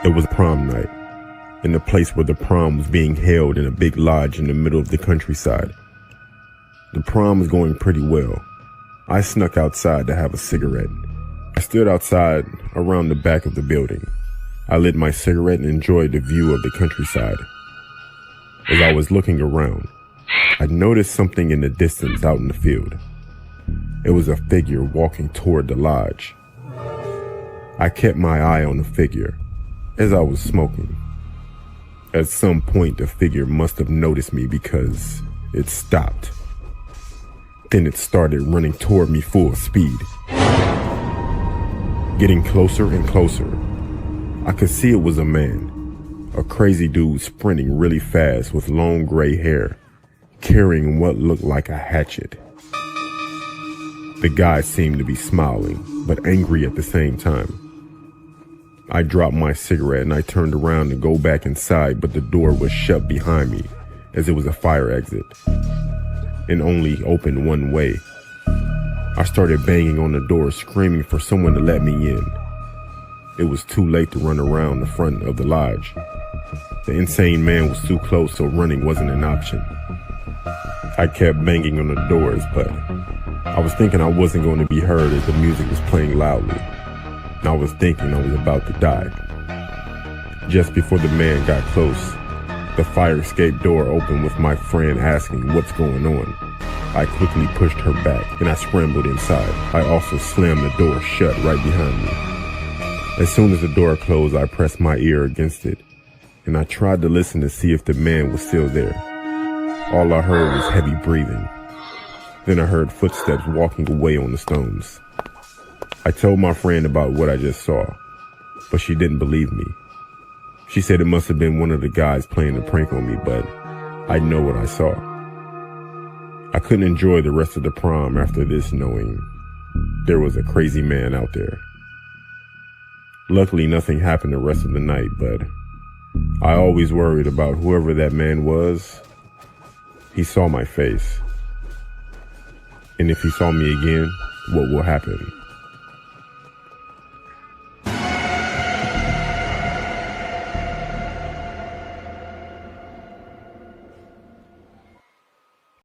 It was prom night, in the place where the prom was being held in a big lodge in the middle of the countryside. The prom was going pretty well. I snuck outside to have a cigarette. I stood outside around the back of the building. I lit my cigarette and enjoyed the view of the countryside. As I was looking around, I noticed something in the distance out in the field. It was a figure walking toward the lodge. I kept my eye on the figure as I was smoking. At some point, the figure must have noticed me because it stopped. Then it started running toward me full speed. Getting closer and closer, I could see it was a man, a crazy dude sprinting really fast with long gray hair, carrying what looked like a hatchet. The guy seemed to be smiling, but angry at the same time. I dropped my cigarette and I turned around to go back inside, but the door was shut behind me as it was a fire exit and only opened one way. I started banging on the door, screaming for someone to let me in. It was too late to run around the front of the lodge. The insane man was too close, so running wasn't an option. I kept banging on the doors, but I was thinking I wasn't going to be heard as the music was playing loudly. I was thinking I was about to die. Just before the man got close, the fire escape door opened with my friend asking what's going on. I quickly pushed her back and I scrambled inside. I also slammed the door shut right behind me. As soon as the door closed, I pressed my ear against it and I tried to listen to see if the man was still there. All I heard was heavy breathing. Then I heard footsteps walking away on the stones. I told my friend about what I just saw, but she didn't believe me. She said it must have been one of the guys playing a prank on me, but I know what I saw. I couldn't enjoy the rest of the prom after this, knowing there was a crazy man out there. Luckily, nothing happened the rest of the night, but I always worried about whoever that man was. He saw my face. And if he saw me again, what will happen?